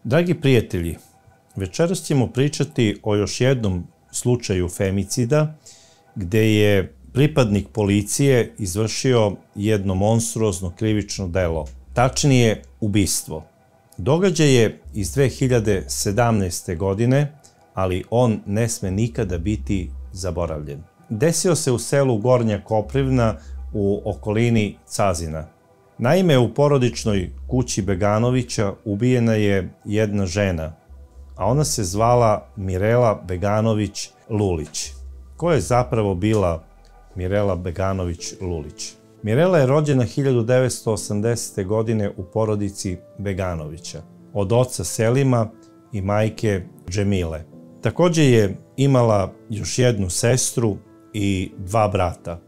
Dragi prijatelji, večeras ćemo pričati o još jednom slučaju femicida gde je pripadnik policije izvršio jedno monstruozno krivično delo, tačnije ubistvo. Događaj je iz 2017. godine, ali on ne sme nikada biti zaboravljen. Desio se u selu Gornja Koprivna u okolini Cazina. Naime, u porodičnoj kući Beganovića ubijena je jedna žena, a ona se zvala Mirela Beganović Lulić. Ko je zapravo bila Mirela Beganović Lulić? Mirela je rođena 1980. godine u porodici Beganovića, od oca Selima i majke Džemile. Takođe je imala još jednu sestru i dva brata.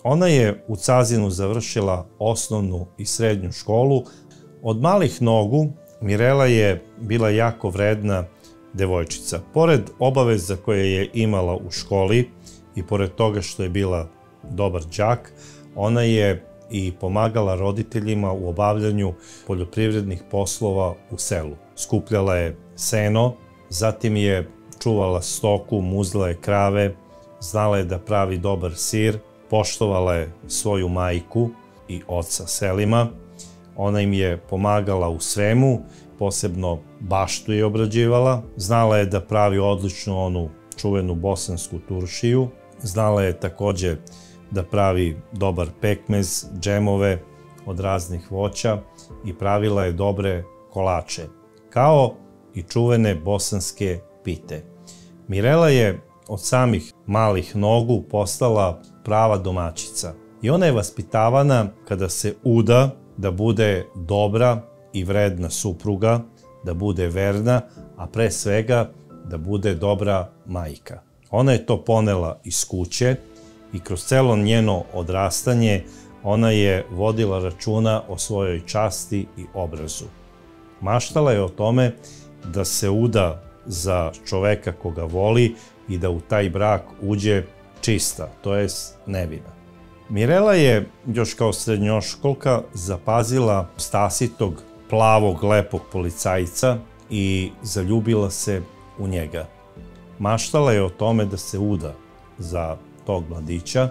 Ona je u Cazinu završila osnovnu i srednju školu. Od malih nogu Mirela je bila jako vredna devojčica. Pored obaveza koje je imala u školi i pored toga što je bila dobar đak, ona je i pomagala roditeljima u obavljanju poljoprivrednih poslova u selu. Skupljala je seno, zatim je čuvala stoku, muzla je krave, znala je da pravi dobar sir, poštovala je svoju majku i oca Selima. Ona im je pomagala u svemu, posebno baštu je obrađivala. Znala je da pravi odličnu onu čuvenu bosansku turšiju. Znala je takođe da pravi dobar pekmez, džemove od raznih voća i pravila je dobre kolače, kao i čuvene bosanske pite. Mirela je od samih malih nogu postala prava domaćica i ona je vaspitavana kada se uda da bude dobra i vredna supruga, da bude verna, a pre svega da bude dobra majka. Ona je to ponela iz kuće i kroz celo njeno odrastanje ona je vodila računa o svojoj časti i obrazu. Maštala je o tome da se uda za čoveka koga voli i da u taj brak uđe čista, to jest nevina. Mirela je još kao srednjoškolka zapazila stasitog, plavog, lepog policajca i zaljubila se u njega. Maštala je o tome da se uda za tog mladića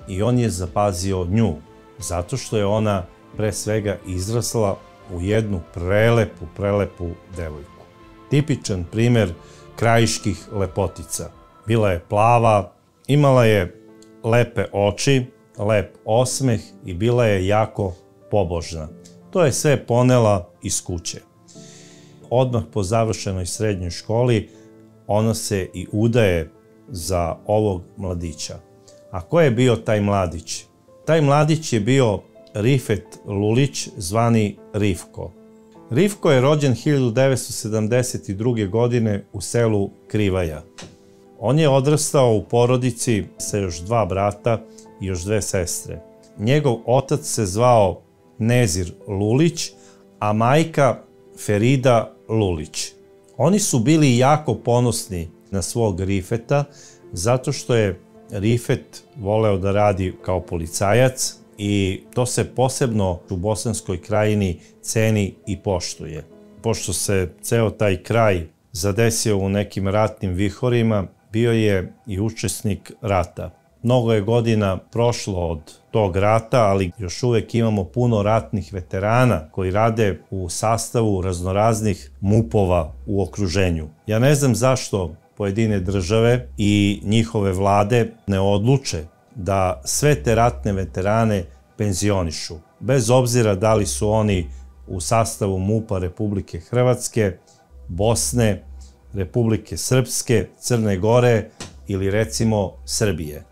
i on je zapazio nju, zato što je ona pre svega izrasla u jednu prelepu devojku. Tipičan primer krajiških lepotica. Bila je plava, imala je lepe oči, lep osmeh i bila je jako pobožna. To je sve ponela iz kuće. Odmah po završenoj srednjoj školi ona se i udaje za ovog mladića. A ko je bio taj mladić? Taj mladić je bio Rifet Lulić, zvani Rifko. Rifko je rođen 1972. godine u selu Krivaja. On je odrastao u porodici sa još dva brata i još dve sestre. Njegov otac se zvao Nezir Lulić, a majka Ferida Lulić. Oni su bili jako ponosni na svog Rifeta, zato što je Rifet voleo da radi kao policajac i to se posebno u Bosanskoj krajini ceni i poštuje. Pošto se ceo taj kraj zadesio u nekim ratnim vihorima, bio je i učesnik rata. Mnogo je godina prošlo od tog rata, ali još uvek imamo puno ratnih veterana koji rade u sastavu raznoraznih MUP-ova u okruženju. Ja ne znam zašto pojedine države i njihove vlade ne odluče da sve te ratne veterane penzionišu, bez obzira da li su oni u sastavu MUP-a Republike Hrvatske, Bosne, Republike Srpske, Crne Gore ili recimo Srbije.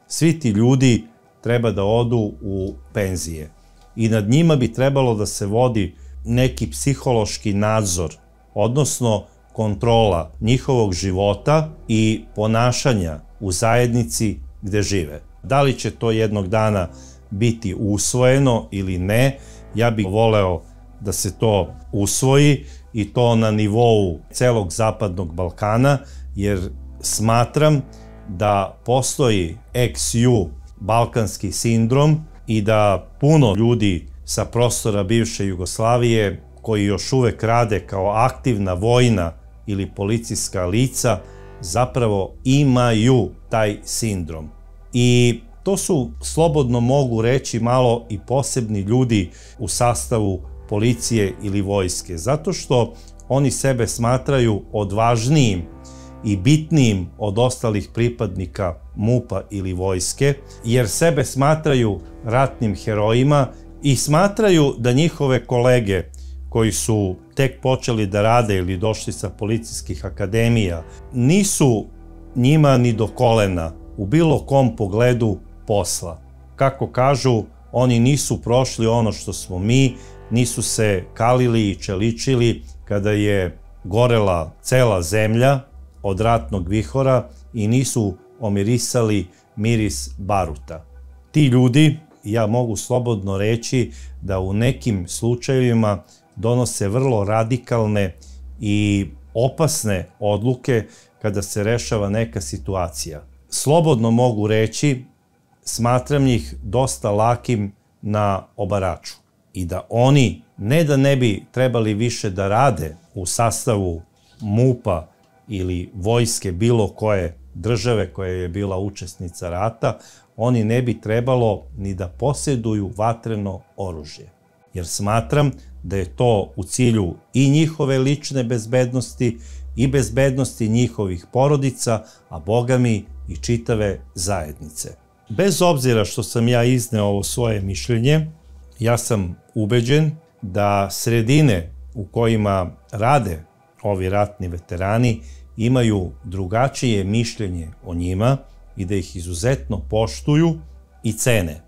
Svi ti ljudi treba da odu u penzije i nad njima bi trebalo da se vodi neki psihološki nadzor, odnosno kontrola njihovog života i ponašanja u zajednici gde žive. Da li će to jednog dana biti usvojeno ili ne, ja bih voleo da se to usvoji i to na nivou celog Zapadnog Balkana, jer smatram da postoji ex-ju balkanski sindrom i da puno ljudi sa prostora bivše Jugoslavije koji još uvek rade kao aktivna vojna ili policijska lica, zapravo imaju taj sindrom. I to su, slobodno mogu reći, malo i posebni ljudi u sastavu policije ili vojske, zato što oni sebe smatraju odvažnijim i bitnijim od ostalih pripadnika MUP-a ili vojske, jer sebe smatraju ratnim herojima i smatraju da njihove kolege koji su tek počeli da rade ili došli sa policijskih akademija nisu njima ni do kolena u bilo kom pogledu posla. Kako kažu, oni nisu prošli ono što smo mi, nisu se kalili i čeličili kada je gorela cela zemlja od ratnog vihora i nisu omirisali miris baruta. Ti ljudi, ja mogu slobodno reći, da u nekim slučajevima donose vrlo radikalne i opasne odluke kada se rešava neka situacija. Slobodno mogu reći, smatram ih dosta lakim na obaraču i da oni ne da ne bi trebali više da rade u sastavu MUP-a ili vojske bilo koje države koja je bila učesnica rata, oni ne bi trebalo ni da posjeduju vatreno oružje. Jer smatram da je to u cilju i njihove lične bezbednosti i bezbednosti njihovih porodica, a bogami i čitave zajednice. Bez obzira što sam ja izneo ovo svoje mišljenje, ja sam ubeđen da sredine u kojima rade ovi ratni veterani imaju drugačije mišljenje o njima i da ih izuzetno poštuju i cene.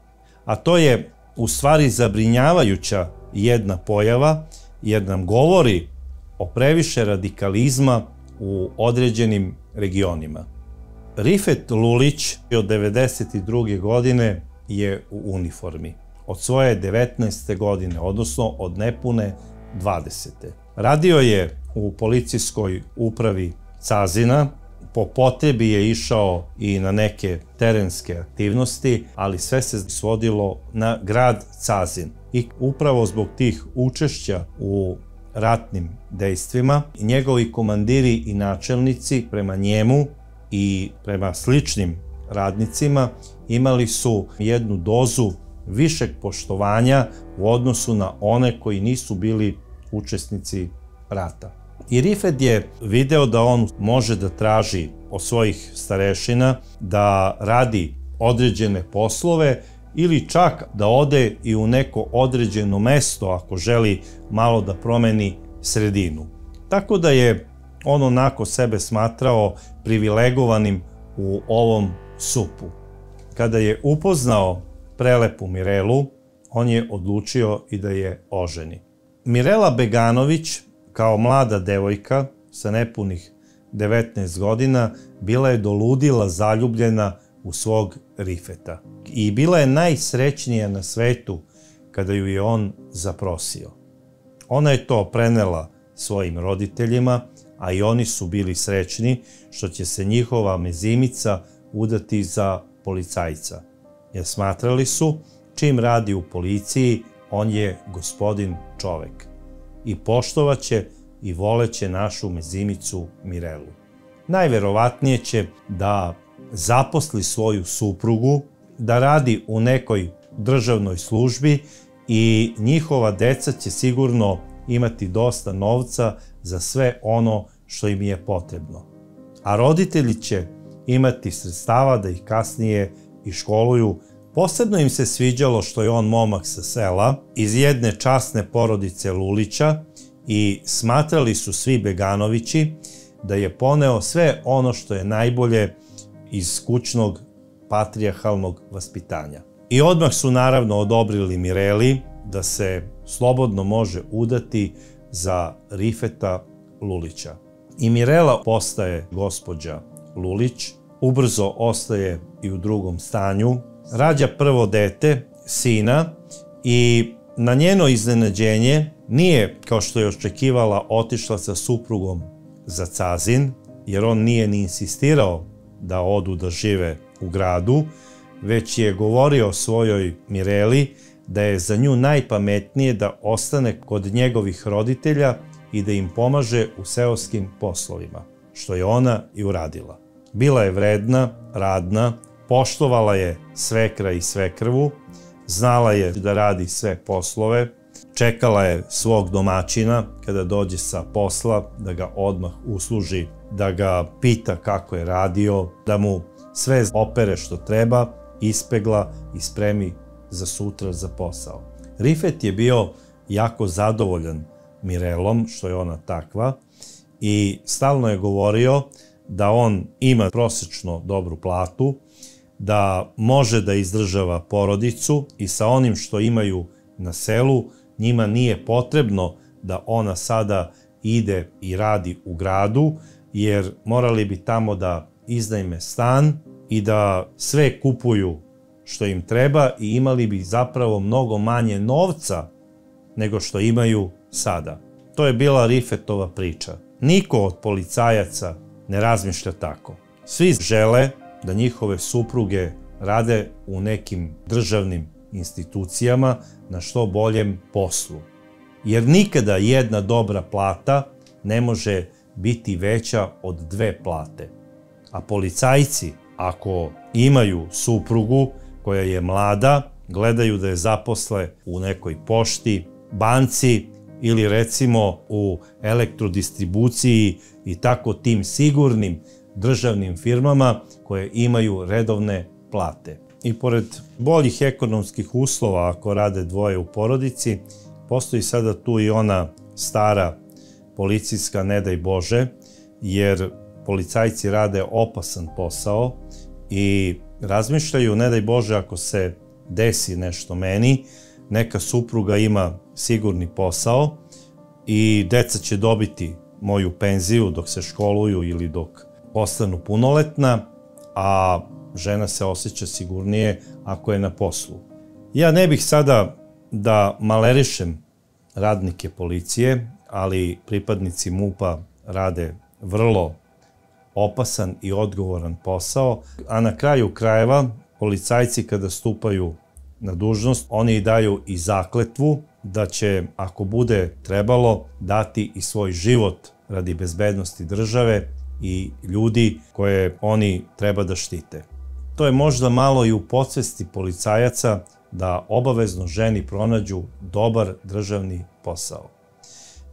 A to je u stvari zabrinjavajuća jedna pojava, jer nam govori o previše radikalizma u određenim regionima. Rifet Lulić od 1992. godine je u uniformi. Od svoje 19. godine, odnosno od nepune 20. Radio je u policijskoj upravi Cazina, po potrebi je išao i na neke terenske aktivnosti, ali sve se svodilo na grad Cazin. I upravo zbog tih učešća u ratnim dejstvima, njegovi komandiri i načelnici prema njemu i prema sličnim radnicima imali su jednu dozu višeg poštovanja u odnosu na one koji nisu bili učesnici rata. I Rifet je video da on može da traži od svojih starešina da radi određene poslove ili čak da ode i u neko određeno mesto ako želi malo da promeni sredinu. Tako da je on onako sebe smatrao privilegovanim u ovom SUP-u. Kada je upoznao prelepu Mirelu, on je odlučio i da je oženi. Mirela Beganović, kao mlada devojka sa nepunih 19 godina, bila je do ludila zaljubljena u svog Rifeta. I bila je najsrećnija na svetu kada ju je on zaprosio. Ona je to prenela svojim roditeljima, a i oni su bili srećni što će se njihova mezimica udati za policajca. Jer smatrali su, čim radi u policiji, on je gospodin čovek. I poštovaće i voleće našu mezimicu Mirelu. Najverovatnije će da zaposli svoju suprugu, da radi u nekoj državnoj službi i njihova deca će sigurno imati dosta novca za sve ono što im je potrebno. A roditelji će imati sredstava da ih kasnije i školuju. Posebno im se sviđalo što je on momak sa sela, iz jedne časne porodice Lulića, i smatrali su svi Beganovići da je poneo sve ono što je najbolje iz kućnog patrijarhalnog vaspitanja. I odmah su naravno odobrili Mireli da se slobodno može udati za Rifeta Lulića. I Mirela postaje gospođa Lulić, ubrzo ostaje i u drugom stanju, rađa prvo dete, sina, i na njeno iznenađenje nije, kao što je očekivala, otišla sa suprugom za Cazin, jer on nije ni insistirao da odu da žive u gradu, već je govorio svojoj Mireli da je za nju najpametnije da ostane kod njegovih roditelja i da im pomaže u seoskim poslovima, što je ona i uradila. Bila je vredna, radna, poštovala je svekra i svekrvu, znala je da radi sve poslove, čekala je svog domaćina kada dođe sa posla, da ga odmah usluži, da ga pita kako je radio, da mu sve opere što treba, ispegla i spremi za sutra za posao. Rifet je bio jako zadovoljan Mirelom, što je ona takva, i stalno je govorio da on ima prosečno dobru platu, da može da izdržava porodicu i sa onim što imaju na selu, njima nije potrebno da ona sada ide i radi u gradu, jer morali bi tamo da iznajme stan i da sve kupuju što im treba i imali bi zapravo mnogo manje novca nego što imaju sada. To je bila Rifetova priča. Niko od policajaca ne razmišlja tako. Svi žele da njihove supruge rade u nekim državnim institucijama na što boljem poslu. Jer nikada jedna dobra plata ne može biti veća od 2 plate. A policajci, ako imaju suprugu koja je mlada, gledaju da je zaposle u nekoj pošti, banci ili recimo u elektrodistribuciji i tako tim sigurnim državnim firmama koje imaju redovne plate. I pored boljih ekonomskih uslova ako rade dvoje u porodici, postoji sada tu i ona stara policijska ne daj Bože, jer policajci rade opasan posao i razmišljaju ne daj Bože ako se desi nešto meni, neka supruga ima sigurni posao i deca će dobiti moju penziju dok se školuju ili dok postanu punoletna, a žena se osjeća sigurnije ako je na poslu. Ja ne bih sada da malerišem radnike policije, ali pripadnici MUP-a rade vrlo opasan i odgovoran posao, a na kraju krajeva policajci kada stupaju na dužnost, oni daju i zakletvu da će, ako bude trebalo, dati i svoj život radi bezbednosti države i ljudi koje oni treba da štite. To je možda malo i u podsvesti policajaca da obavezno ženi pronađu dobar državni posao.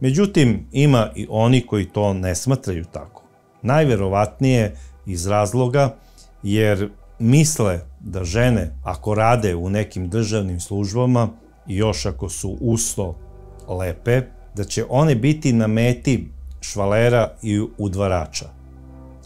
Međutim, ima i oni koji to ne smatraju tako. Najverovatnije iz razloga jer misle da žene, ako rade u nekim državnim službama i još ako su usto lepe, da će one biti na meti švalera i udvarača.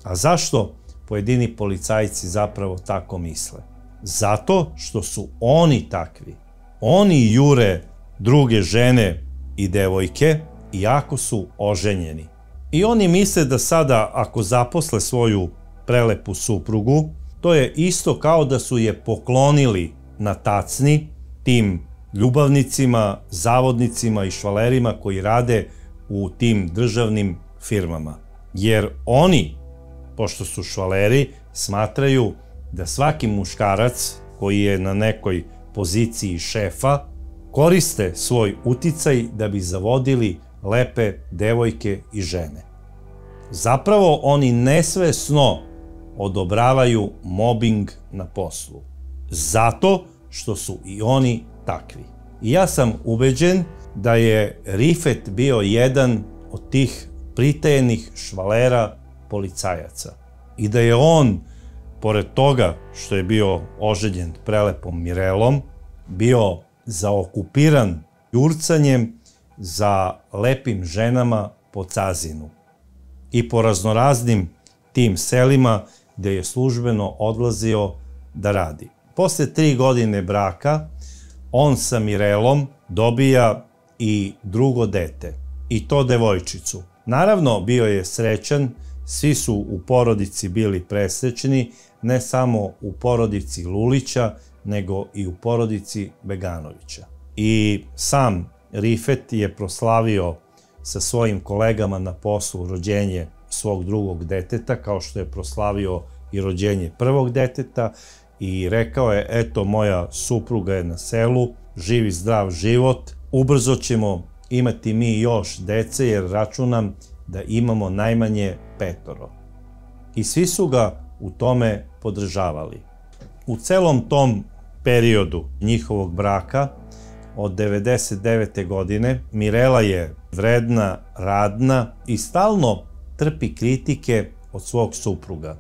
A zašto pojedini policajci zapravo tako misle? Zato što su oni takvi. Oni jure druge žene i devojke, iako su oženjeni. I oni misle da sada, ako zaposle svoju prelepu suprugu, to je isto kao da su je poklonili na tacni tim ljubavnicima, zavodnicima i švalerima koji rade u tim državnim firmama. Jer oni, pošto su švaleri, smatraju da svaki muškarac koji je na nekoj poziciji šefa koriste svoj uticaj da bi zavodili lepe devojke i žene. Zapravo oni nesvesno odobravaju mobing na poslu. Zato što su i oni takvi. I ja sam ubeđen da je Rifet bio jedan od tih pritajenih švalera policajaca. I da je on, pored toga što je bio oženjen prelepom Mirelom, bio zaokupiran jurcanjem za lepim ženama po Cazinu i po raznoraznim tim selima gde je službeno odlazio da radi. Posle 3 godine braka, on sa Mirelom dobija i drugo dete, i to devojčicu. Naravno, bio je srećan, svi su u porodici bili presrećni, ne samo u porodici Lulića, nego i u porodici Beganovića. I sam Rifet je proslavio sa svojim kolegama na poslu rođenje svog drugog deteta, kao što je proslavio i rođenje prvog deteta, i rekao je, eto, moja supruga je na selu, živi zdrav život, ubrzo ćemo imati mi još dece jer računam da imamo najmanje 5. I svi su ga u tome podržavali. U celom tom periodu njihovog braka, od 99. godine, Mirela je vredna, radna i stalno trpi kritike od svog supruga.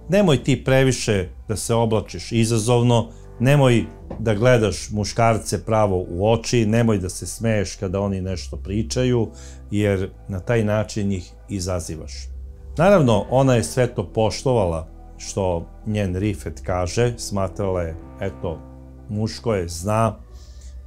Nemoj ti previše da se oblačiš izazovno, nemoj da gledaš muškarce pravo u oči, nemoj da se smeješ kada oni nešto pričaju, jer na taj način ih izazivaš. Naravno, ona je sve to poštovala što njen Rifet kaže, smatrala je, eto, muško je, zna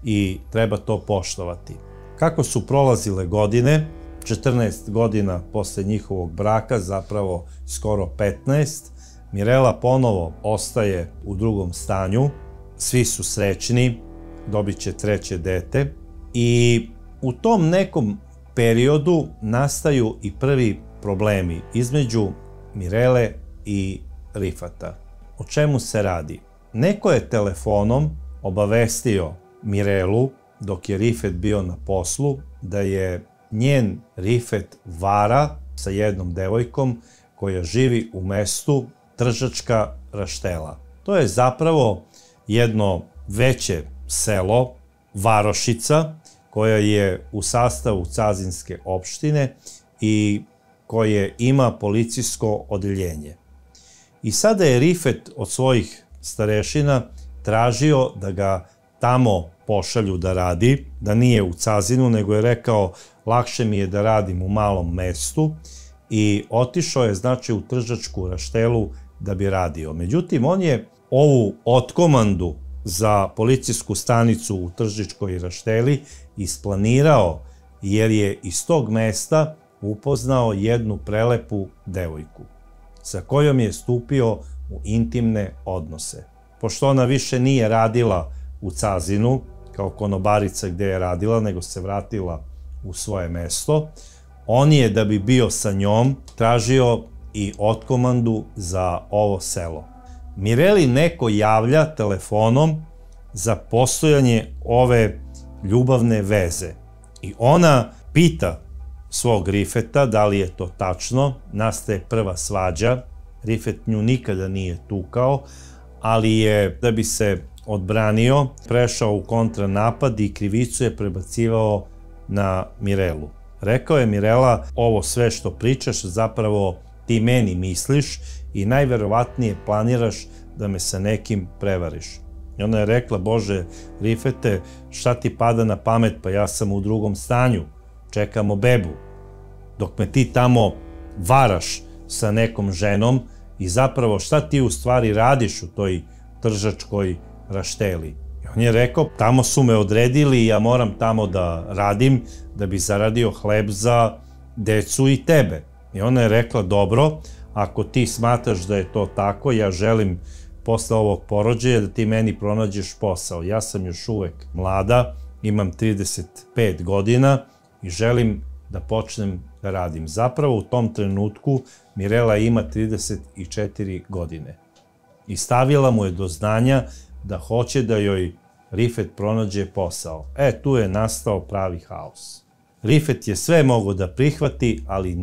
i treba to poštovati. Kako su prolazile godine, 14 godina posle njihovog braka, zapravo skoro 15, Mirela ponovo ostaje u drugom stanju, svi su srećni, dobit će 3. dete i u tom nekom periodu nastaju i prvi problemi između Mirele i Rifata. O čemu se radi? Neko je telefonom obavestio Mirelu, dok je Rifet bio na poslu, da je njen Rifet vara sa jednom devojkom koja živi u mestu Tržačka Raštela. To je zapravo jedno veće selo, varošica, koja je u sastavu Cazinske opštine i koje ima policijsko odeljenje. I sada je Rifet od svojih starešina tražio da ga tamo pošalju da radi, da nije u Cazinu, nego je rekao lakše mi je da radim u malom mestu i otišao je znači u Tržačku Raštelu da bi radio. Međutim, on je ovu otkomandu za policijsku stanicu u Tržičkoj Rašteli isplanirao jer je iz tog mesta upoznao jednu prelepu devojku sa kojom je stupio u intimne odnose. Pošto ona više nije radila u Cazinu kao konobarica gde je radila, nego se vratila u svoje mesto, on je, da bi bio sa njom, tražio i otkomandu za ovo selo. Mireli neko javlja telefonom za postojanje ove ljubavne veze i ona pita svog Rifeta da li je to tačno, nastaje prva svađa, Rifet nju nikada nije tukao, ali je, da bi se odbranio, prešao u kontranapad i krivicu je prebacivao na Mirelu. Rekao je, Mirela, ovo sve što pričaš zapravo ti meni misliš i najverovatnije planiraš da me sa nekim prevariš. I ona je rekla, Bože, Rifete, šta ti pada na pamet, pa ja sam u drugom stanju, čekamo bebu. Dok me ti tamo varaš sa nekom ženom i zapravo šta ti u stvari radiš u toj Tržačkoj Rašteli. I on je rekao, tamo su me odredili i ja moram tamo da radim da bi zaradio hleb za decu i tebe. I ona je rekla, dobro, ako ti smatraš da je to tako, ja želim posle ovog porođaja da ti meni pronađeš posao. Ja sam još uvek mlada, imam 35 godina i želim da počnem da radim. Zapravo u tom trenutku Mirela ima 34 godine. I stavila mu je do znanja da hoće da joj Rifet pronađe posao. Tu je nastao pravi haos. Rifet je sve mogao da prihvati, ali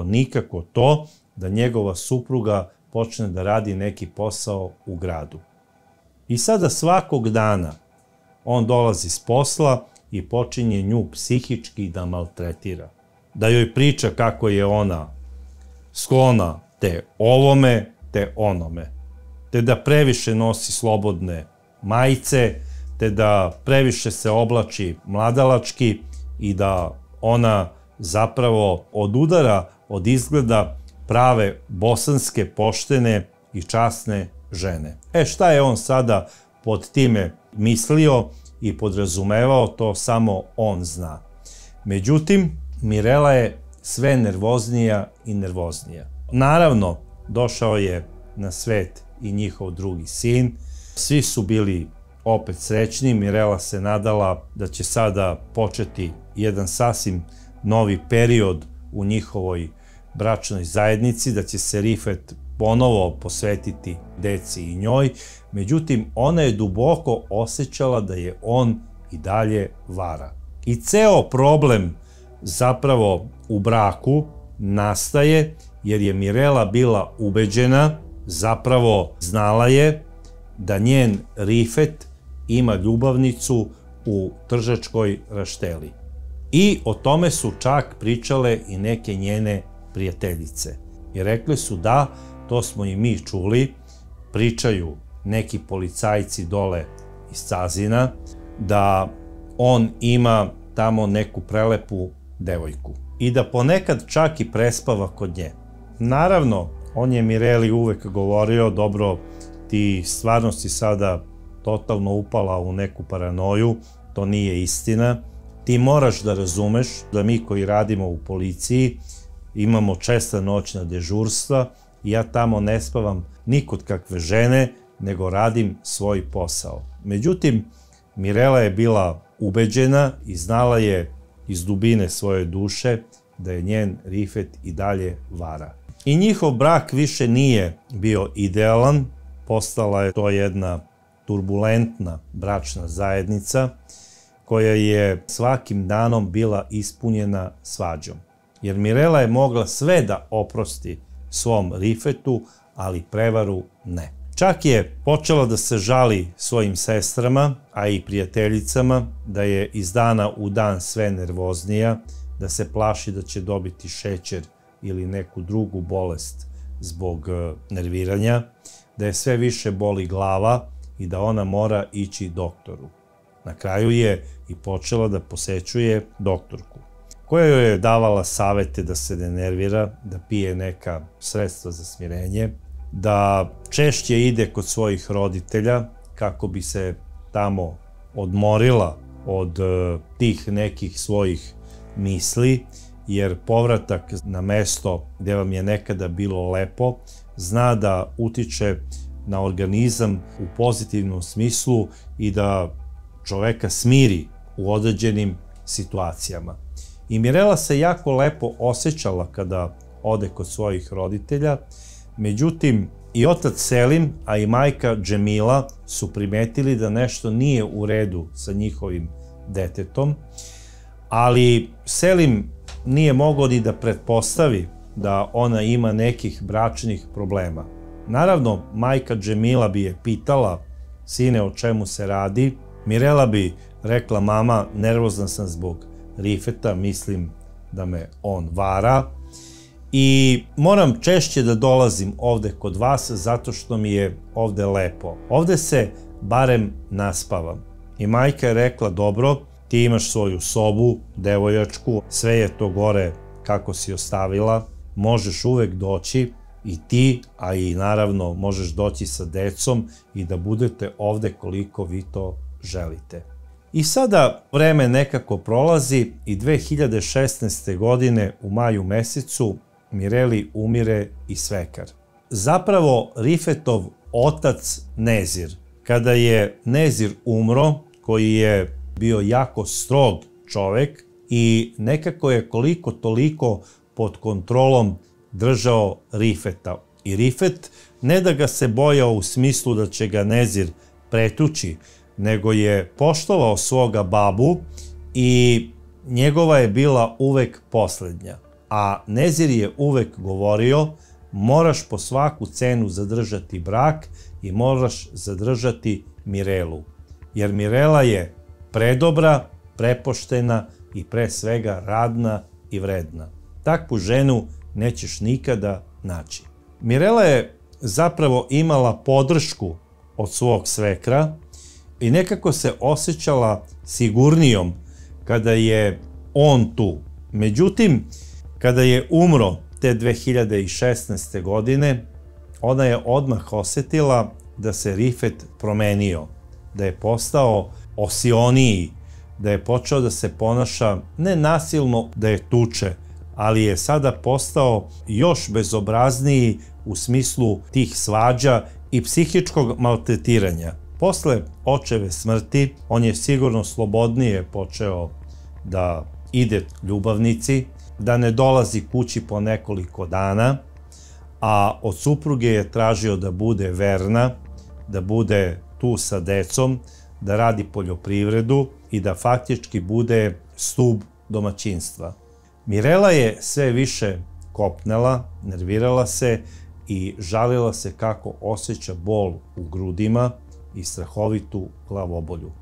nikako to da njegova supruga počne da radi neki posao u gradu. I sada svakog dana on dolazi s posla i počinje nju psihički da maltretira. Da joj priča kako je ona sklona te ovome, te onome. Te da previše nosi slobodne majice, te da previše se oblači mladalački i da ona zapravo odudara od izgleda prave bosanske poštene i časne žene. Šta je on sada pod time mislio i podrazumevao, to samo on zna. Međutim, Mirela je sve nervoznija i nervoznija. Naravno, došao je na svet i njihov drugi sin. Svi su bili opet srećni. Mirela se nadala da će sada početi jedan sasvim novi period u njihovoj bračnoj zajednici, da će se Rifet ponovo posvetiti deci i njoj, međutim ona je duboko osjećala da je on i dalje vara. I ceo problem zapravo u braku nastaje jer je Mirela bila ubeđena, zapravo znala je da njen Rifet ima ljubavnicu u Tržačkoj rašteli. I o tome su čak pričale i neke njene prijateljice. I rekli su da, to smo i mi čuli, pričaju neki policajci dole iz Cazina, da on ima tamo neku prelepu devojku i da ponekad čak i prespava kod nje. Naravno, on je Mireli uvek govorio, dobro, ti stvarno si sada totalno upala u neku paranoju, to nije istina, ti moraš da razumeš da mi koji radimo u policiji imamo česta noćna dežurstva i ja tamo ne spavam ni kod kakve žene, nego radim svoj posao. Međutim, Mirela je bila ubeđena i znala je iz dubine svoje duše da je njen Rifet i dalje vara. I njihov brak više nije bio idealan, postala je to jedna turbulentna bračna zajednica koja je svakim danom bila ispunjena svađom. Jer Mirela je mogla sve da oprosti svom Rifetu, ali prevaru ne. Čak je počela da se žali svojim sestrama, a i prijateljicama, da je iz dana u dan sve nervoznija, da se plaši da će dobiti šećer ili neku drugu bolest zbog nerviranja, da je sve više boli glava i da ona mora ići doktoru. Na kraju je i počela da posećuje doktorku, koja joj je davala savete da se ne nervira, da pije neka sredstva za smirenje, da češće ide kod svojih roditelja kako bi se tamo odmorila od tih nekih svojih misli, jer povratak na mesto gde vam je nekada bilo lepo zna da utiče na organizam u pozitivnom smislu i da čoveka smiri u određenim situacijama. I Mirela se jako lepo osjećala kada ode kod svojih roditelja, međutim i otac Selim, a i majka Džemila su primetili da nešto nije u redu sa njihovim detetom, ali Selim nije mogao ni da pretpostavi da ona ima nekih bračnih problema. Naravno, majka Džemila bi je pitala, sine, o čemu se radi. Mirela bi rekla, mama, nervozna sam zbog Rifeta, mislim da me on vara i moram češće da dolazim ovde kod vas zato što mi je ovde lepo. Ovde se barem naspavam. I majka je rekla, dobro, ti imaš svoju sobu, devojačku, sve je to gore kako si ostavila, možeš uvek doći i ti, a i naravno možeš doći sa decom i da budete ovde koliko vi to želite. I sada vreme nekako prolazi i 2016. godine u maju mesecu Mireli umire i svekar. Zapravo Rifetov otac Nezir, kada je Nezir umro, koji je bio jako strog čovek i nekako je koliko toliko pod kontrolom držao Rifeta. I Rifet ne da ga se bojao u smislu da će ga Nezir pretući, nego je poštovao svoga babu i njegova je bila uvek poslednja. A Nezir je uvek govorio, moraš po svaku cenu zadržati brak i moraš zadržati Mirelu. Jer Mirela je predobra, prepoštena i pre svega radna i vredna. Takvu ženu nećeš nikada naći. Mirela je zapravo imala podršku od svog svekra i nekako se osjećala sigurnijom kada je on tu. Međutim, kada je umro te 2016. godine, ona je odmah osetila da se Rifet promenio, da je postao osioniji, da je počeo da se ponaša ne nasilno da je tuče, ali je sada postao još bezobrazniji u smislu tih svađa i psihičkog maltretiranja. Posle očeve smrti, on je sigurno slobodnije počeo da ide ljubavnici, da ne dolazi kući po nekoliko dana, a od supruge je tražio da bude verna, da bude tu sa decom, da radi poljoprivredu i da faktički bude stub domaćinstva. Mirela je sve više kopnela, nervirala se i žalila se kako osjeća bol u grudima i strahovitu glavobolju.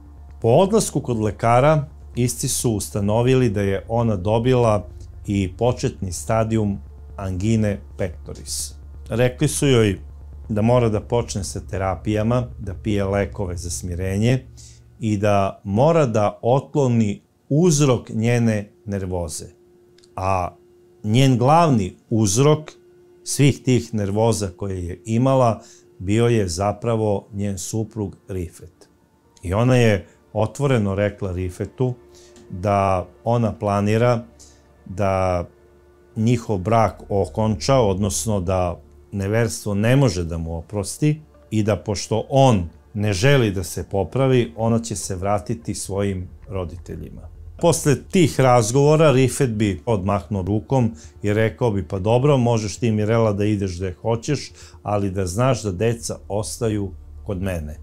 Po odlasku kod lekara, isti su ustanovili da je ona dobila i početni stadijum angine pectoris. Rekli su joj da mora da počne sa terapijama, da pije lekove za smirenje i da mora da otkloni uzrok njene nervoze. A njen glavni uzrok svih tih nervoza koje je imala bio je zapravo njen suprug Rifet. I ona je otvoreno rekla Rifetu da ona planira da njihov brak okonča, odnosno da neverstvo ne može da mu oprosti i da pošto on ne želi da se popravi, ona će se vratiti svojim roditeljima. Posle tih razgovora Rifet bi odmahnuo rukom i rekao bi pa dobro, možeš ti Mirela da ideš gde hoćeš, ali da znaš da deca ostaju kod mene.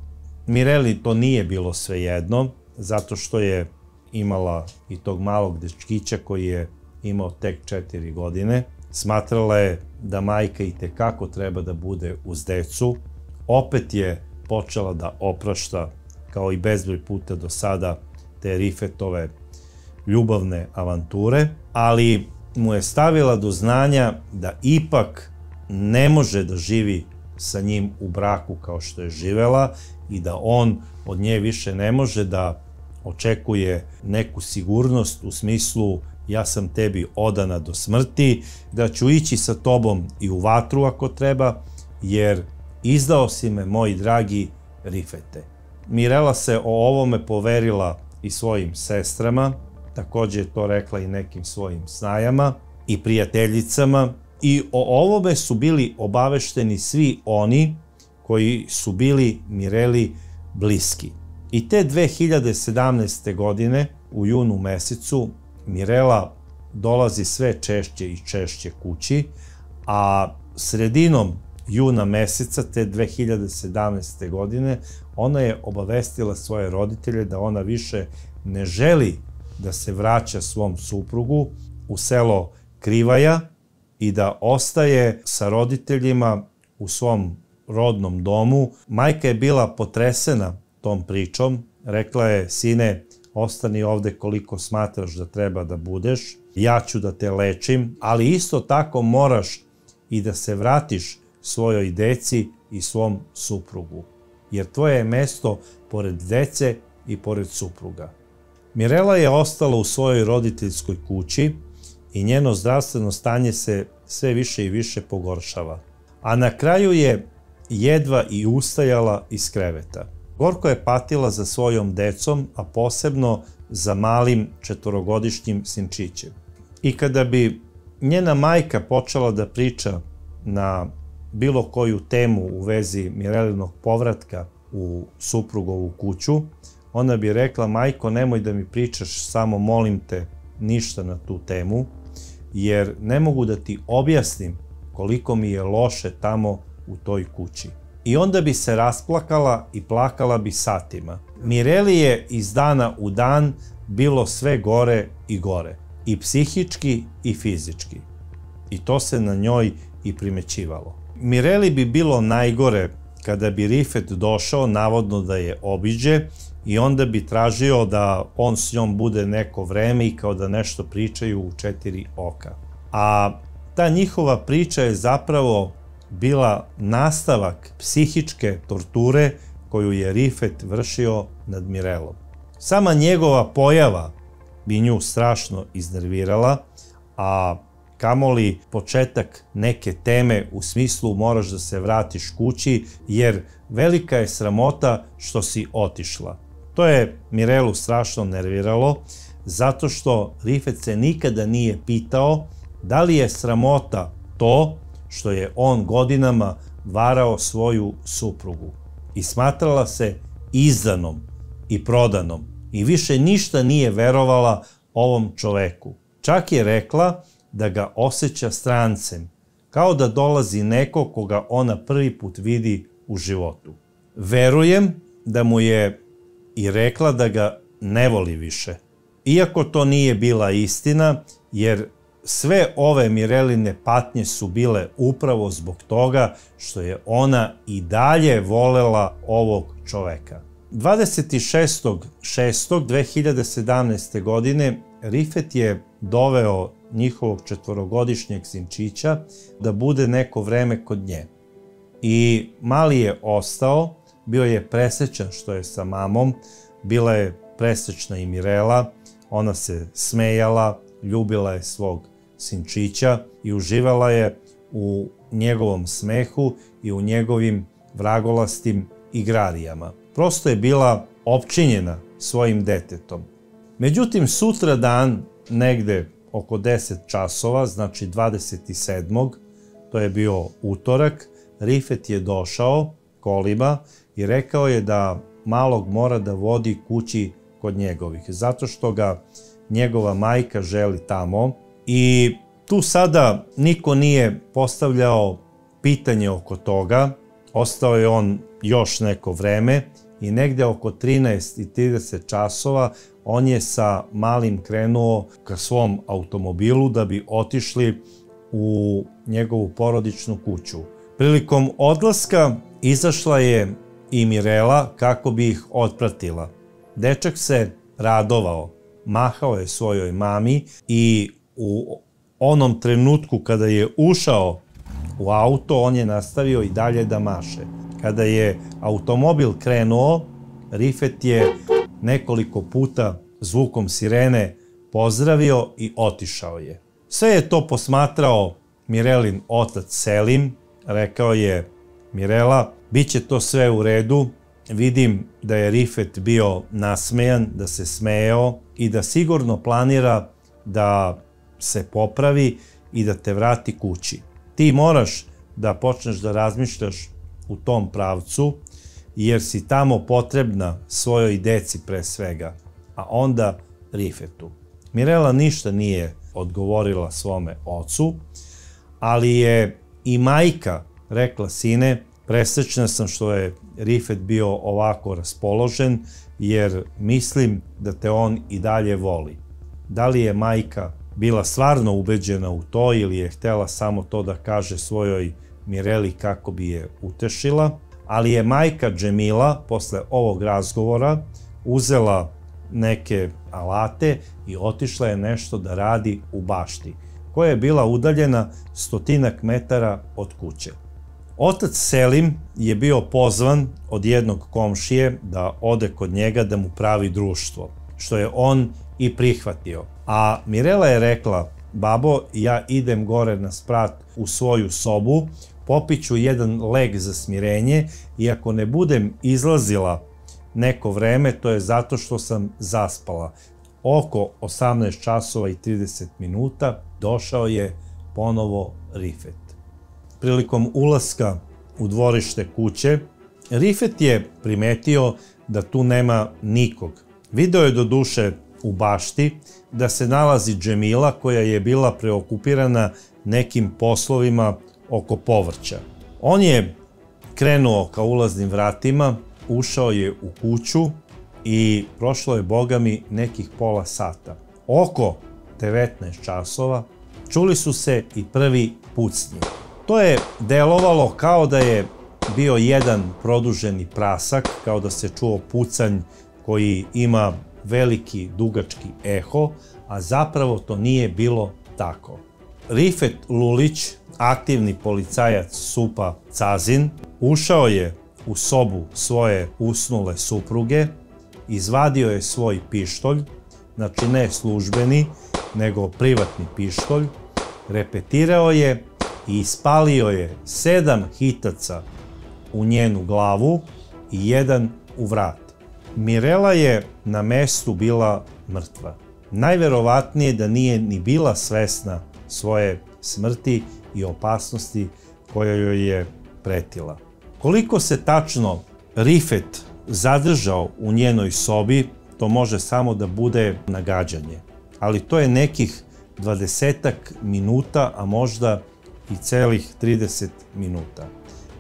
Mireli to nije bilo svejedno, zato što je imala i tog malog dečkića koji je imao tek 4 godine. Smatrala je da majka itekako treba da bude uz decu. Opet je počela da oprašta, kao i bezbroj puta do sada, te Rifetove ljubavne avanture, ali mu je stavila do znanja da ipak ne može da živi sa njim u braku kao što je živela i da on od nje više ne može da očekuje neku sigurnost u smislu ja sam tebi odana do smrti, da ću ići sa tobom i u vatru ako treba, jer izdao si me, moj dragi Rifete. Mirela se o ovome poverila i svojim sestrama, takođe je to rekla i nekim svojim snajama i prijateljicama i o ovome su bili obavešteni svi oni koji su bili Mireli bliski. I te 2017. godine u junu mesecu Mirela dolazi sve češće i češće kući, a sredinom juna meseca te 2017. godine ona je obavestila svoje roditelje da ona više ne želi da se vraća svom suprugu u selo Krivaja i da ostaje sa roditeljima u svom rodnom domu. Majka je bila potresena tom pričom, rekla je sine, ostani ovde koliko smatraš da treba da budeš, ja ću da te lečim, ali isto tako moraš i da se vratiš svojoj deci i svom suprugu, jer tvoje je mesto pored dece i pored supruga. Mirela je ostala u svojoj roditeljskoj kući i njeno zdravstveno stanje se sve više i više pogoršava, a na kraju je jedva i ustajala iz kreveta. Gorko je patila za svojom decom, a posebno za malim 4-godišnjim sinčićem. I kada bi njena majka počela da priča na bilo koju temu u vezi Mirelinog povratka u suprugovu kuću, ona bi rekla, majko, nemoj da mi pričaš, samo molim te, ništa na tu temu, jer ne mogu da ti objasnim koliko mi je loše tamo u toj kući. I onda bi se rasplakala i plakala bi satima. Mireli je iz dana u dan bilo sve gore i gore, i psihički i fizički. I to se na njoj i primećivalo. Mireli bi bilo najgore kada bi Rifet došao, navodno da je obiđe, i onda bi tražio da on s njom bude neko vreme i kao da nešto pričaju u 4 oka. A ta njihova priča je zapravo bila nastavak psihičke torture koju je Rifet vršio nad Mirelom. Sama njegova pojava bi nju strašno iznervirala, a kamoli početak neke teme u smislu moraš da se vratiš kući jer velika je sramota što si otišla. To je Mirelu strašno nerviralo, zato što Rifet se nikada nije pitao da li je sramota to što je on godinama varao svoju suprugu i smatrala se izdanom i prodanom i više ništa nije verovala ovom čoveku. Čak je rekla da ga osjeća strancem, kao da dolazi neko koga ona prvi put vidi u životu. Verujem da mu je i rekla da ga ne voli više. Iako to nije bila istina, jer sve ove Mireline patnje su bile upravo zbog toga što je ona i dalje volela ovog čoveka. 26.6.2017. godine Rifet je doveo njihovog 4-godišnjeg sinčića da bude neko vreme kod nje. I mali je ostao, bio je presrećan što je sa mamom, bila je presrećna i Mirela, ona se smejala, ljubila je svog sinčića i uživala je u njegovom smehu i u njegovim vragolastim igrarijama. Prosto je bila opčinjena svojim detetom. Međutim, sutra dan, negde oko 10 časova, znači 27. to je bio utorak, Rifet je došao kolima i rekao je da malog mora da vodi kući kod njegovih, zato što ga njegova majka želi tamo. I tu sada niko nije postavljao pitanje oko toga, ostao je on još neko vreme i negde oko 13:30 časova on je sa malim krenuo ka svom automobilu da bi otišli u njegovu porodičnu kuću. Prilikom odlaska izašla je i Mirela kako bi ih otpratila. Dečak se radovao, mahao je svojoj mami i u onom trenutku kada je ušao u auto, on je nastavio i dalje da maše. Kada je automobil krenuo, Rifet je nekoliko puta zvukom sirene pozdravio i otišao je. Sve je to posmatrao Mirelin otac Selim. Rekao je: Mirela, bit će to sve u redu. Vidim da je Rifet bio nasmejan, da se smejao i da sigurno planira da se popravi i da te vrati kući. Ti moraš da počneš da razmišljaš u tom pravcu, jer si tamo potrebna svojoj deci pre svega, a onda Rifetu. Mirela ništa nije odgovorila svome ocu, ali je i majka rekla: sine, presrećna sam što je Rifet bio ovako raspoložen, jer mislim da te on i dalje voli. Da li je majka bila stvarno ubeđena u to ili je htela samo to da kaže svojoj Mireli kako bi je utešila, ali je majka Džemila posle ovog razgovora uzela neke alate i otišla je nešto da radi u bašti, koja je bila udaljena 100 metara od kuće. Otac Selim je bio pozvan od jednog komšije da ode kod njega da mu pravi društvo, što je on i prihvatio. A Mirela je rekla: babo, ja idem gore na sprat u svoju sobu, popiću jedan lek za smirenje i ako ne budem izlazila neko vreme, to je zato što sam zaspala. Oko 18 časova i 30 minuta došao je ponovo Rifet. Prilikom ulaska u dvorište kuće, Rifet je primetio da tu nema nikog. Video je doduše u bašti da se nalazi Džemila, koja je bila preokupirana nekim poslovima oko povrća. On je krenuo ka ulaznim vratima, ušao je u kuću i prošlo je, bogami, nekih pola sata. Oko 19 časova čuli su se i prvi pucnji. To je delovalo kao da je bio jedan produženi prasak, kao da se čuo pucanj koji ima veliki dugački eho, a zapravo to nije bilo tako. Rifet Lulić, aktivni policajac SUP-a Cazin, ušao je u sobu svoje usnule supruge, izvadio je svoj pištolj, znači ne službeni, nego privatni pištolj, repetirao je i ispalio je 7 hitaca u njenu glavu i 1 u vrat. Mirela je na mestu bila mrtva. Najverovatnije da nije ni bila svesna svoje smrti i opasnosti koja joj je pretila. Koliko se tačno Rifet zadržao u njenoj sobi, to može samo da bude nagađanje. Ali to je nekih 20 minuta, a možda i celih 30 minuta.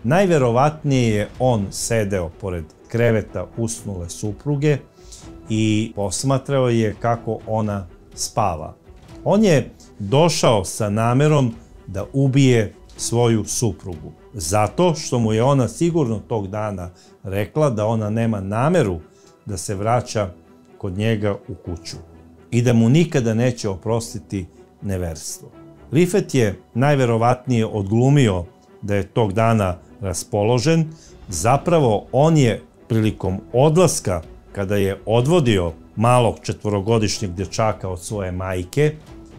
Najverovatnije je on sedeo pored kreveta usnule supruge i posmatrao je kako ona spava. On je došao sa namerom da ubije svoju suprugu, zato što mu je ona sigurno tog dana rekla da ona nema nameru da se vraća kod njega u kuću i da mu nikada neće oprostiti neverstvo. Rifet je najverovatnije odglumio da je tog dana raspoložen. Zapravo on je prilikom odlaska, kada je odvodio malog 4-godišnjeg dječaka od svoje majke,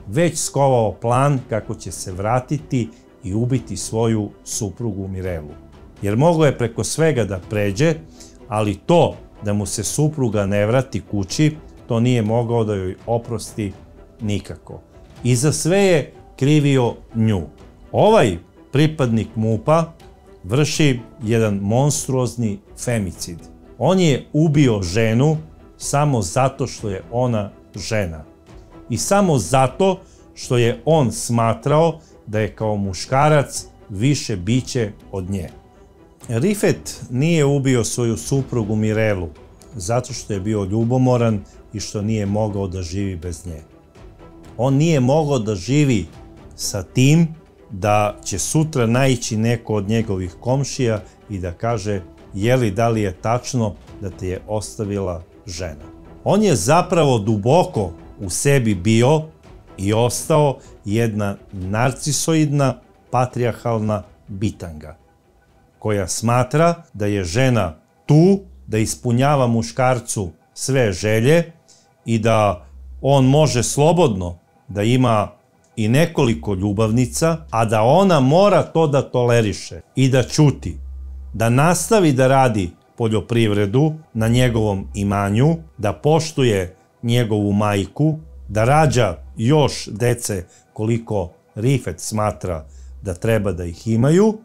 već skovao plan kako će se vratiti i ubiti svoju suprugu Mirelu. Jer mogao je preko svega da pređe, ali to da mu se supruga ne vrati kući, to nije mogao da joj oprosti nikako. I za sve je krivio nju. Ovaj pripadnik MUP-a vrši jedan monstruozni femicid. On je ubio ženu samo zato što je ona žena. I samo zato što je on smatrao da je kao muškarac više biće od nje. Rifet nije ubio svoju suprugu Mirelu zato što je bio ljubomoran i što nije mogao da živi bez nje. On nije mogao da živi sa tim da će sutra naići neko od njegovih komšija i da kaže da li je tačno da te je ostavila žena. On je zapravo duboko u sebi bio i ostao jedna narcisoidna, patrijarhalna bitanga, koja smatra da je žena tu da ispunjava muškarcu sve želje i da on može slobodno da ima i nekoliko ljubavnica, a da ona mora to da toleriše i da ćuti, da nastavi da radi poljoprivredu na njegovom imanju, da poštuje njegovu majku, da rađa još dece koliko Rifet smatra da treba da ih imaju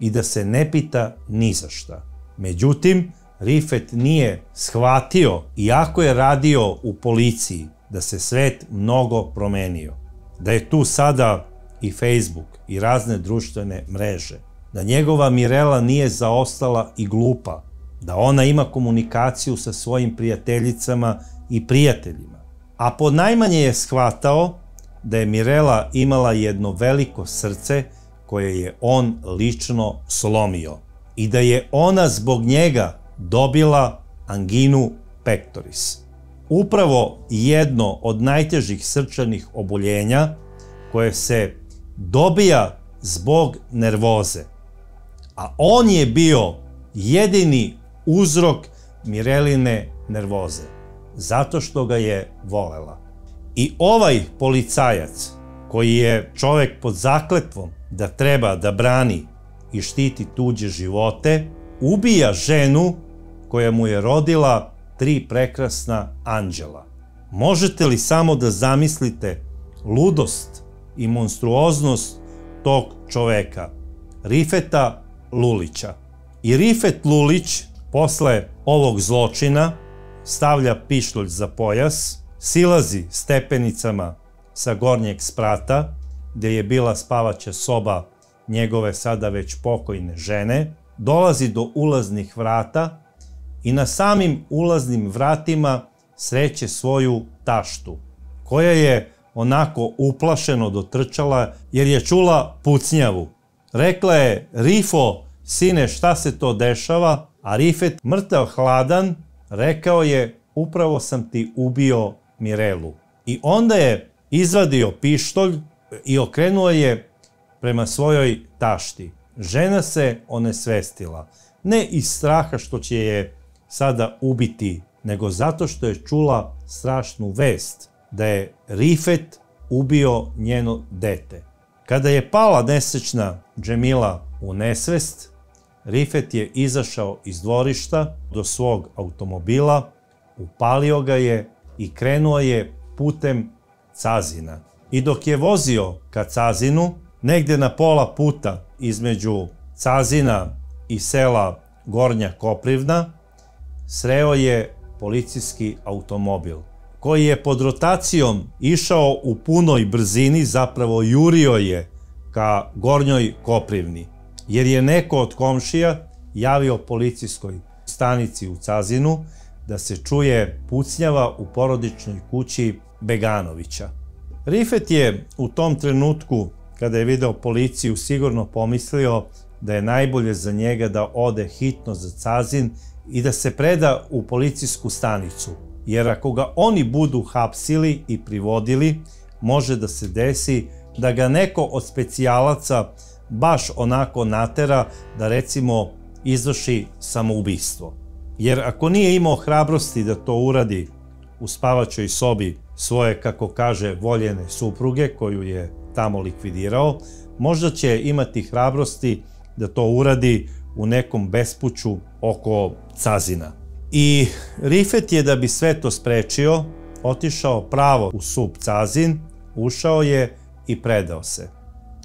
i da se ne pita ni za šta. Međutim, Rifet nije shvatio, iako je radio u policiji, da se svet mnogo promenio. Da je tu sada i Facebook i razne društvene mreže. Da njegova Mirela nije zaostala i glupa. Da ona ima komunikaciju sa svojim prijateljicama i prijateljima. A ponajmanje je shvatao da je Mirela imala jedno veliko srce koje je on lično slomio. I da je ona zbog njega dobila anginu pectoris. Upravo jedno od najtežih srčanih oboljenja koje se dobija zbog nervoze. A on je bio jedini uzrok Mireline nervoze, zato što ga je volela. I ovaj policajac, koji je čovek pod zakletvom da treba da brani i štiti tuđe živote, ubija ženu koja mu je rodila 3 prekrasna anđela. Možete li samo da zamislite ludost i monstruoznost tog čoveka, Rifeta Lulića? I Rifet Lulić posle ovog zločina stavlja pištolj za pojas, silazi stepenicama sa gornjeg sprata, gde je bila spavaća soba njegove sada već pokojne žene, dolazi do ulaznih vrata i na samim ulaznim vratima sreće svoju taštu, koja je onako uplašeno dotrčala jer je čula pucnjavu. Rekla je: "Rifo, sine, šta se to dešava?" A Rifet, mrtav hladan, rekao je: "Upravo sam ti ubio Mirelu." I onda je izvadio pištolj i okrenuo je prema svojoj tašti. Žena se onesvestila, ne iz straha što će je sada ubiti, nego zato što je čula strašnu vest da je Rifet ubio njeno dete. Kada je pala nesrećna Džemila u nesvest, Rifet je izašao iz dvorišta do svog automobila, upalio ga je i krenuo je putem Cazina. I dok je vozio ka Cazinu, negde na pola puta između Cazina i sela Gornja Koprivna, sreo je policijski automobil koji je pod rotacijom išao u punoj brzini, zapravo jurio je ka Gornjoj Koprivni, jer je neko od komšija javio policijskoj stanici u Cazinu da se čuje pucnjava u porodičnoj kući Beganovića. Rifet je u tom trenutku, kada je video policiju, sigurno pomislio da je najbolje za njega da ode hitno za Cazin i da se preda u policijsku stanicu, jer ako ga oni budu hapsili i privodili, može da se desi da ga neko od specijalaca baš onako natera da recimo izvrši samoubistvo. Jer ako nije imao hrabrosti da to uradi u spavaćoj sobi svoje, kako kaže, voljene supruge koju je tamo likvidirao, možda će imati hrabrosti da to uradi u nekom bespuću oko Cazina. I Rifet je, da bi sve to sprečio, otišao pravo u sup Cazin, ušao je i predao se.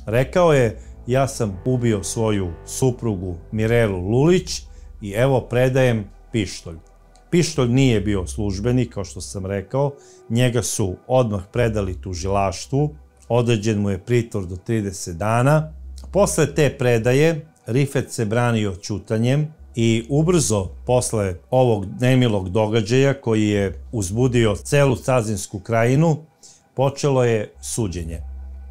Rekao je: ja sam ubio svoju suprugu Mirelu Lulić i evo predajem pištolj. Pištolj nije bio službeni, kao što sam rekao, njega su odmah predali tužilaštvu, određen mu je pritvor do 30 dana. Posle te predaje Rifet se branio ćutanjem i ubrzo posle ovog nemilog događaja koji je uzbudio celu Cazinsku krajinu, počelo je suđenje.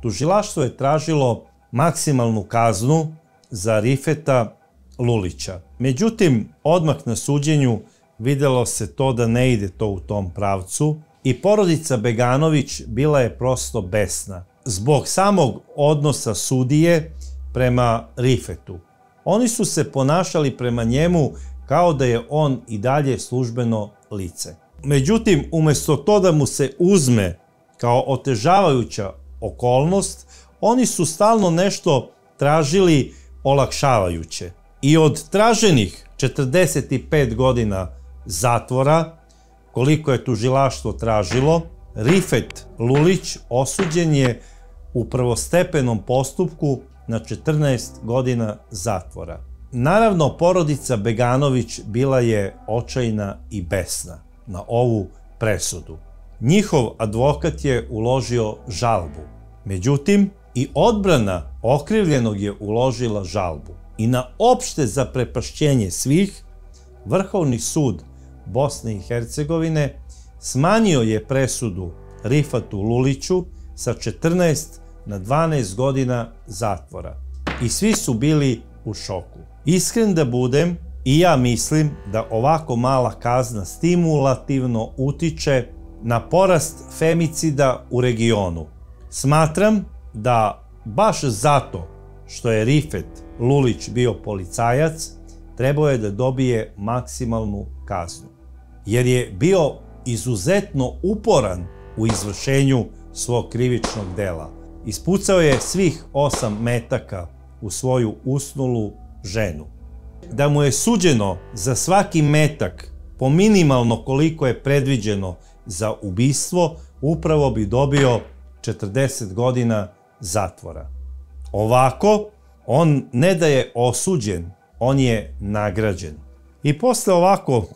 Tužilaštvo je tražilo maksimalnu kaznu za Rifeta Lulića. Međutim, odmah na suđenju videlo se to da ne ide to u tom pravcu i porodica Beganović bila je prosto besna zbog samog odnosa sudije prema Rifetu. Oni su se ponašali prema njemu kao da je on i dalje službeno lice. Međutim, umjesto to da mu se uzme kao otežavajuća okolnost, oni su stalno nešto tražili olakšavajuće. I od traženih 45 godina zatvora, koliko je tužilaštvo tražilo, Rifet Lulić osuđen je u prvostepenom postupku na 14 godina zatvora. Naravno, porodica Beganović bila je očajna i besna na ovu presudu. Njihov advokat je uložio žalbu. Međutim, i odbrana okrivljenog je uložila žalbu. I na opšte zaprepašćenje svih, Vrhovni sud Bosne i Hercegovine smanjio je presudu Rifatu Luliću sa 14 na 12 godina zatvora. I svi su bili u šoku. Iskren da budem, i ja mislim da ovako mala kazna stimulativno utiče na porast femicida u regionu. Smatram da baš zato što je Rifet Lulić bio policajac, trebao je da dobije maksimalnu kaznu. Jer je bio izuzetno uporan u izvršenju svog krivičnog dela. Ispucao je svih 8 metaka u svoju usnulu ženu. Da mu je suđeno za svaki metak po minimalno koliko je predviđeno za ubistvo, upravo bi dobio 40 godina zatvora. Ovako, on ne da je osuđen, on je nagrađen. I posle ovako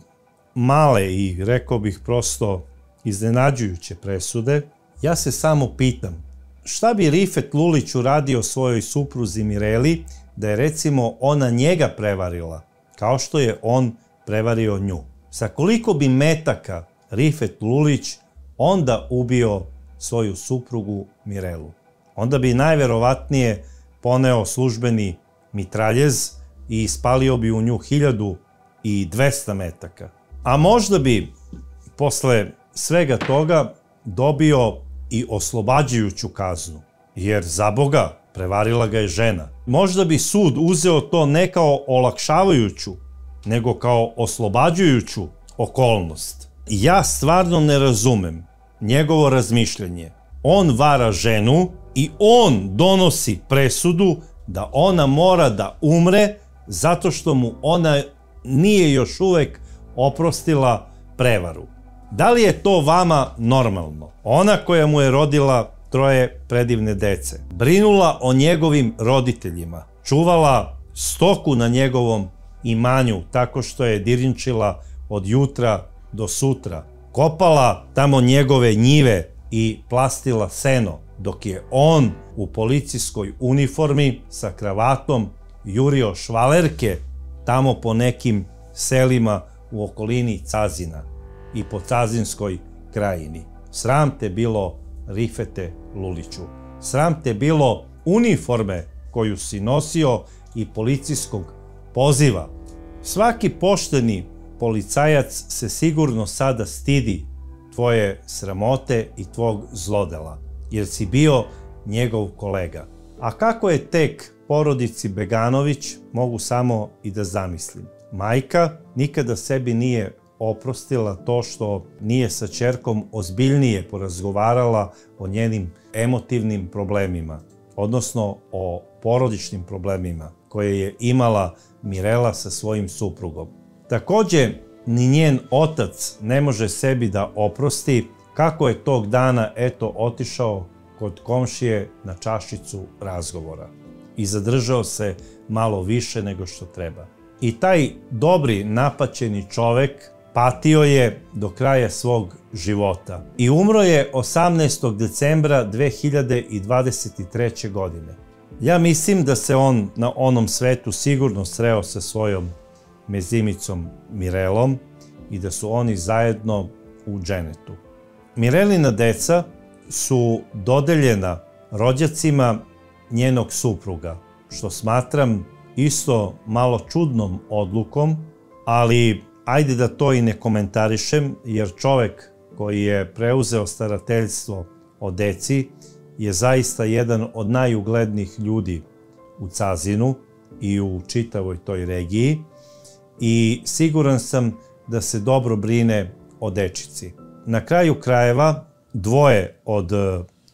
male i, rekao bih, prosto iznenađujuće presude, ja se samo pitam, šta bi Rifet Lulić uradio svojoj supruzi Mireli da je recimo ona njega prevarila, kao što je on prevario nju? Sa koliko bi metaka Rifet Lulić onda ubio svoju suprugu Mirelu? Onda bi najverovatnije poneo službeni mitraljez i ispalio bi u nju 1200 metaka. A možda bi posle svega toga dobio i oslobađajuću kaznu, jer za Boga prevarila ga je žena. Možda bi sud uzeo to ne kao olakšavajuću, nego kao oslobađajuću okolnost. Ja stvarno ne razumem njegovo razmišljanje. On vara ženu i on donosi presudu da ona mora da umre zato što mu ona nije još uvek oprostila prevaru. Da li je to vama normalno? Ona koja mu je rodila 3 predivne dece, brinula o njegovim roditeljima, čuvala stoku na njegovom imanju tako što je dirinčila od jutra do sutra, kopala tamo njegove njive i plastila seno, dok je on u policijskoj uniformi sa kravatom jurio švalerke tamo po nekim selima u okolini Cazina i po Cazinskoj krajini. Sram te bilo, Rifete Luliću. Sram te bilo uniforme koju si nosio i policijskog poziva. Svaki pošteni policajac se sigurno sada stidi tvoje sramote i tvog zlodela, jer si bio njegov kolega. A kako je tek porodici Beganović, mogu samo i da zamislim. Majka nikada sebi nije oprostila to što nije sa ćerkom ozbiljnije porazgovarala o njenim emotivnim problemima, odnosno o porodičnim problemima koje je imala Mirela sa svojim suprugom. Takođe, ni njen otac ne može sebi da oprosti kako je tog dana otišao kod komšije na čašicu razgovora i zadržao se malo više nego što treba. I taj dobri, napaćeni čovek patio je do kraja svog života i umro je 18. decembra 2023. godine. Ja mislim da se on na onom svetu sigurno sreo sa svojom mezimicom Mirelom i da su oni zajedno u dženetu. Mirelina deca su dodeljena rođacima njenog supruga, što smatram isto malo čudnom odlukom, ali ajde da to i ne komentarišem, jer čovek koji je preuzeo starateljstvo o deci je zaista jedan od najuglednijih ljudi u Cazinu i u čitavoj toj regiji i siguran sam da se dobro brine o dečici. Na kraju krajeva, dvoje od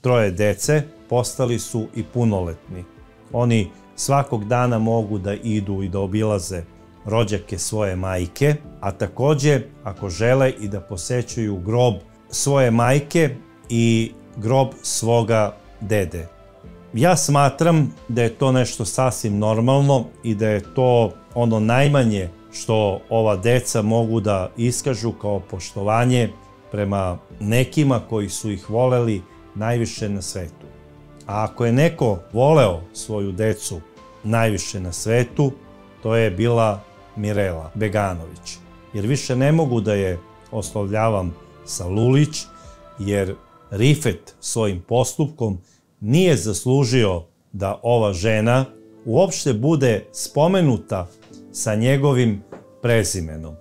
troje dece postali su i punoletni. Oni svakog dana mogu da idu i da obilaze rođake svoje majke, a takođe, ako žele, i da posećuju grob svoje majke i grob svoga dede. Ja smatram da je to nešto sasvim normalno i da je to ono najmanje što ova deca mogu da iskažu kao poštovanje prema nekima koji su ih voleli najviše na svetu. A ako je neko voleo svoju decu najviše na svetu, to je bila Mirela Beganović. Jer više ne mogu da je oslovljavam sa Lulić, jer Rifet svojim postupkom nije zaslužio da ova žena uopšte bude spomenuta sa njegovim prezimenom.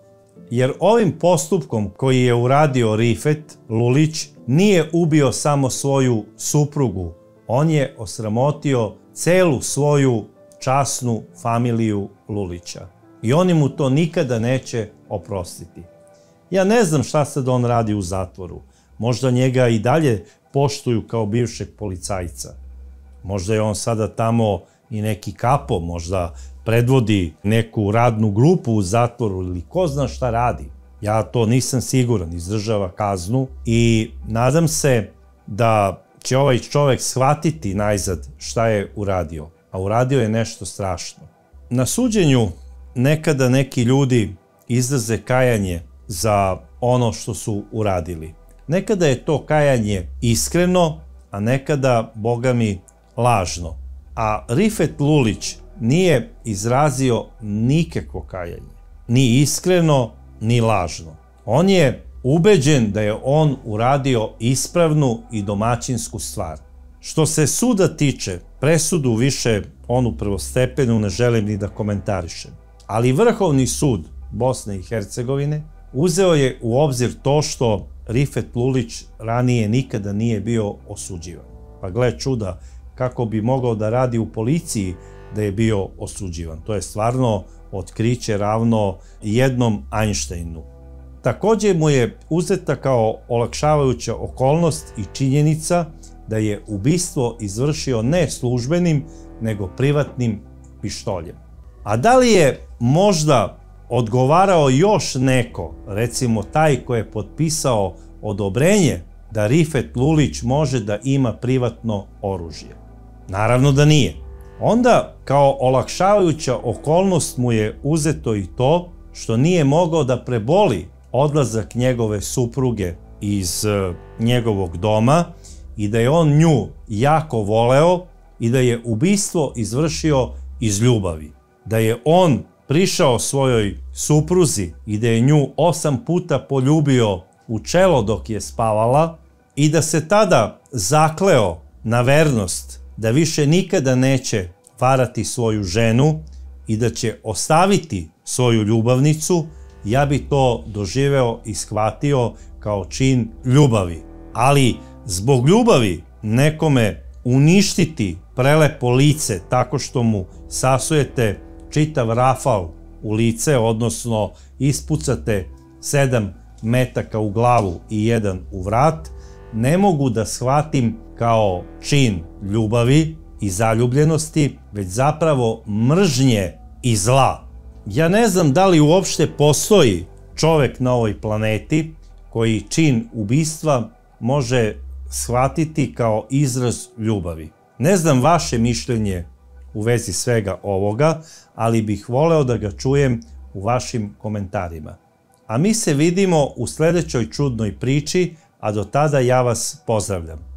Jer ovim postupkom koji je uradio Rifet Lulić nije ubio samo svoju suprugu, on je osramotio celu svoju časnu familiju Lulića. I oni mu to nikada neće oprostiti. Ja ne znam šta sad on radi u zatvoru. Možda njega i dalje poštuju kao bivšeg policajca. Možda je on sada tamo i neki kapo, možda predvodi neku radnu grupu u zatvoru ili ko zna šta radi. Ja to nisam siguran, izdržava kaznu i nadam se da će ovaj čovek shvatiti najzad šta je uradio. A uradio je nešto strašno. Na suđenju nekada neki ljudi izraze kajanje za ono što su uradili. Nekada je to kajanje iskreno, a nekada, boga mi, lažno. A Rifet Lulić nije izrazio nikakvo kajanje. Ni iskreno, ni lažno. On je ubeđen da je on uradio ispravnu i domaćinsku stvar. Što se suda tiče, presudu više onu prvostepenu ne želim ni da komentarišem. Ali Vrhovni sud Bosne i Hercegovine uzeo je u obzir to što Rifet Lulić ranije nikada nije bio osuđivan. Pa gle čuda, kako bi mogao da radi u policiji da je bio osuđivan. To je stvarno otkriće ravno jednom Einsteinu. Takođe mu je uzeta kao olakšavajuća okolnost i činjenica da je ubistvo izvršio ne službenim, nego privatnim pištoljem. A da li je možda odgovarao još neko, recimo taj ko je potpisao odobrenje da Rifet Lulić može da ima privatno oružje? Naravno da nije. Onda kao olakšavajuća okolnost mu je uzeto i to što nije mogao da preboli odlazak njegove supruge iz njegovog doma i da je on nju jako voleo i da je ubistvo izvršio iz ljubavi. Da je on prišao svojoj supruzi i da je nju 8 puta poljubio u čelo dok je spavala i da se tada zakleo na vernost da više nikada neće varati svoju ženu i da će ostaviti svoju ljubavnicu, ja bi to doživeo i shvatio kao čin ljubavi. Ali zbog ljubavi nekome uništiti prelepo lice tako što mu sasujete čitav rafal u lice, odnosno ispucate 7 metaka u glavu i 1 u vrat, ne mogu da shvatim kao čin ljubavi i zaljubljenosti, već zapravo mržnje i zla. Ja ne znam da li uopšte postoji čovek na ovoj planeti koji čin ubistva može shvatiti kao izraz ljubavi. Ne znam vaše mišljenje u vezi svega ovoga, ali bih voleo da ga čujem u vašim komentarima. A mi se vidimo u sledećoj čudnoj priči, a do tada ja vas pozdravljam.